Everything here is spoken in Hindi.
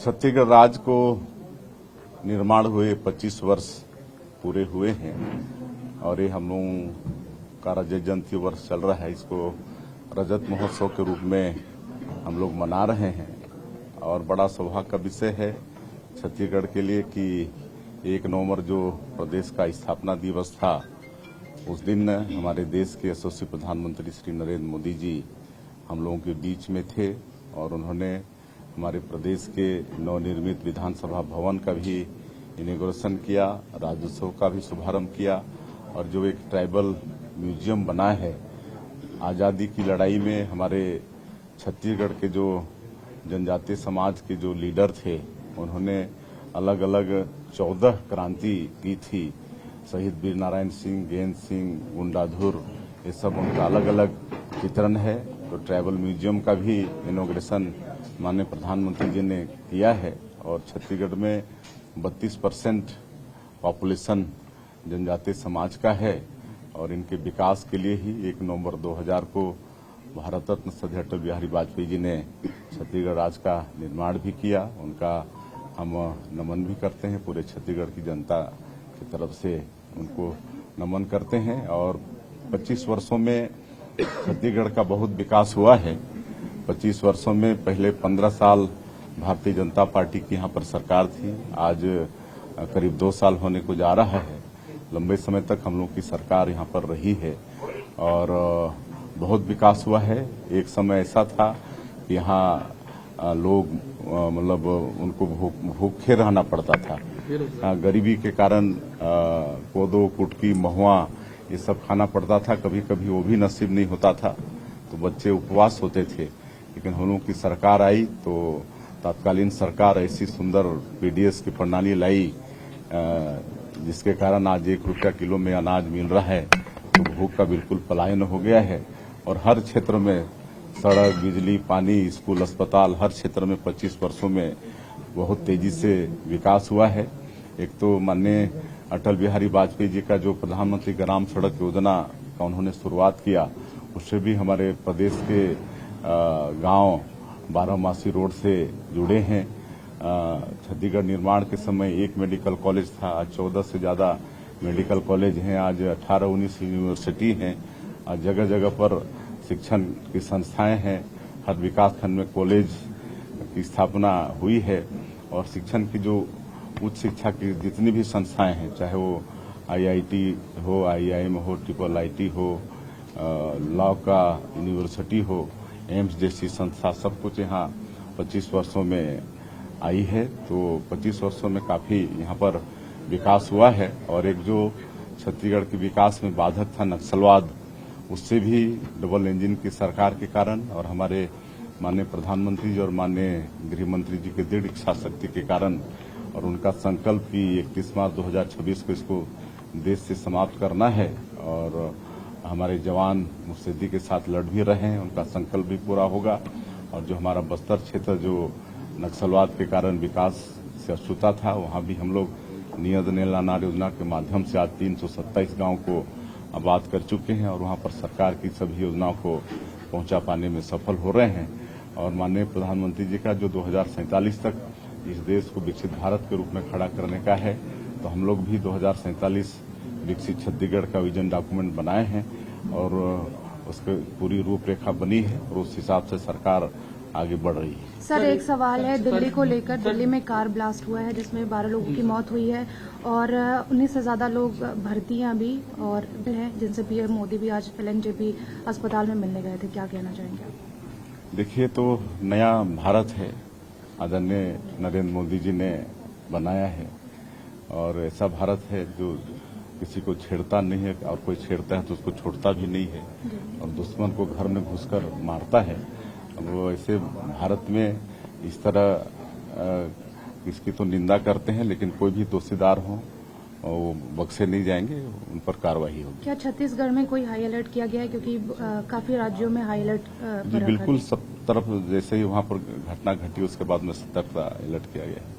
छत्तीसगढ़ राज्य को निर्माण हुए 25 वर्ष पूरे हुए हैं और ये हम लोगों का रजत जयंती वर्ष चल रहा है। इसको रजत महोत्सव के रूप में हम लोग मना रहे हैं और बड़ा सौभाग्य का विषय है छत्तीसगढ़ के लिए कि 1 नवंबर जो प्रदेश का स्थापना दिवस था, उस दिन हमारे देश के यशस्वी प्रधानमंत्री श्री नरेंद्र मोदी जी हम लोगों के बीच में थे और उन्होंने हमारे प्रदेश के नवनिर्मित विधानसभा भवन का भी इनॉग्रेशन किया, राज्योत्सव का भी शुभारंभ किया और जो एक ट्राइबल म्यूजियम बना है, आज़ादी की लड़ाई में हमारे छत्तीसगढ़ के जो जनजातीय समाज के जो लीडर थे, उन्होंने अलग अलग 14 क्रांति की थी। शहीद वीर नारायण सिंह, गैंद सिंह, गुंडाधुर, ये सब उनका अलग अलग चित्रण है। तो ट्राइबल म्यूजियम का भी इनॉग्रेशन माननीय प्रधानमंत्री जी ने किया है और छत्तीसगढ़ में 32% पॉपुलेशन जनजातीय समाज का है और इनके विकास के लिए ही 1 नवंबर 2000 को भारत रत्न श्री अटल बिहारी वाजपेयी जी ने छत्तीसगढ़ राज्य का निर्माण भी किया। उनका हम नमन भी करते हैं, पूरे छत्तीसगढ़ की जनता की तरफ से उनको नमन करते हैं। और 25 वर्षों में छत्तीसगढ़ का बहुत विकास हुआ है। 25 वर्षों में पहले 15 साल भारतीय जनता पार्टी की यहाँ पर सरकार थी, आज करीब 2 साल होने को जा रहा है। लंबे समय तक हम लोग की सरकार यहाँ पर रही है और बहुत विकास हुआ है। एक समय ऐसा था कि यहाँ लोग मतलब उनको भूखे रहना पड़ता था, गरीबी के कारण कोदो, कुटकी, महुआ ये सब खाना पड़ता था। कभी कभी वो भी नसीब नहीं होता था तो बच्चे उपवास होते थे। लेकिन हम लोगों की सरकार आई तो तत्कालीन सरकार ऐसी सुंदर पीडीएस की प्रणाली लाई जिसके कारण आज 1 रुपया किलो में अनाज मिल रहा है। तो भूख का बिल्कुल पलायन हो गया है और हर क्षेत्र में सड़क, बिजली, पानी, स्कूल, अस्पताल, हर क्षेत्र में 25 वर्षों में बहुत तेजी से विकास हुआ है। एक तो माननीय अटल बिहारी वाजपेयी जी का जो प्रधानमंत्री ग्राम सड़क योजना का उन्होंने शुरुआत किया, उससे भी हमारे प्रदेश के गांव बारहमासी रोड से जुड़े हैं। छत्तीसगढ़ निर्माण के समय 1 मेडिकल कॉलेज था, आज 14 से ज्यादा मेडिकल कॉलेज हैं, आज 18-19 यूनिवर्सिटी हैं, आज जगह जगह पर शिक्षण की संस्थाएं हैं, हर विकास खंड में कॉलेज की स्थापना हुई है और शिक्षण की जो उच्च शिक्षा की जितनी भी संस्थाएं हैं, चाहे वो आईआईटी हो, आईआईएम हो, IIIT हो, लॉ का यूनिवर्सिटी हो, एम्स जैसी संस्था, सब कुछ यहाँ 25 वर्षों में आई है। तो 25 वर्षों में काफी यहाँ पर विकास हुआ है और एक जो छत्तीसगढ़ के विकास में बाधक था नक्सलवाद, उससे भी डबल इंजन की सरकार के कारण और हमारे माननीय प्रधानमंत्री जी और माननीय गृह मंत्री जी के दृढ़ इच्छा शक्ति के कारण और उनका संकल्प कि 31 मार्च 2026 को इसको देश से समाप्त करना है और हमारे जवान मुस्तैदी के साथ लड़ भी रहे हैं, उनका संकल्प भी पूरा होगा। और जो हमारा बस्तर क्षेत्र जो नक्सलवाद के कारण विकास से अछूता था, वहाँ भी हम लोग नियत नीला अनार योजना के माध्यम से आज 327 गांव को आबाद कर चुके हैं और वहाँ पर सरकार की सभी योजनाओं को पहुँचा पाने में सफल हो रहे हैं। और माननीय प्रधानमंत्री जी का जो 2047 तक इस देश को विकसित भारत के रूप में खड़ा करने का है, तो हम लोग भी 2047 विकसित छत्तीसगढ़ का विजन डॉक्यूमेंट बनाए हैं और उसकी पूरी रूपरेखा बनी है और उस हिसाब से सरकार आगे बढ़ रही है। सर, एक सवाल है दिल्ली को लेकर। दिल्ली में कार ब्लास्ट हुआ है जिसमें 12 लोगों की मौत हुई है और 19 से ज्यादा लोग भर्तियां भी और हैं, जिनसे पीएम मोदी भी आज एलएनजेपी अस्पताल में मिलने गए थे। क्या कहना चाहेंगे? देखिए, तो नया भारत है, आदरणीय नरेंद्र मोदी जी ने बनाया है और ऐसा भारत है जो किसी को छेड़ता नहीं है और कोई छेड़ता है तो उसको छोड़ता भी नहीं है और दुश्मन को घर में घुसकर मारता है। वो ऐसे भारत में इस तरह इसकी तो निंदा करते हैं, लेकिन कोई भी दोषीदार हो वो बख्शे नहीं जाएंगे, उन पर कार्रवाई होगी। क्या छत्तीसगढ़ में कोई हाई अलर्ट किया गया है? क्योंकि काफी राज्यों में हाई अलर्ट जी बिल्कुल, सब तरफ जैसे ही वहाँ पर घटना घटी उसके बाद में सतर्कता अलर्ट किया गया है।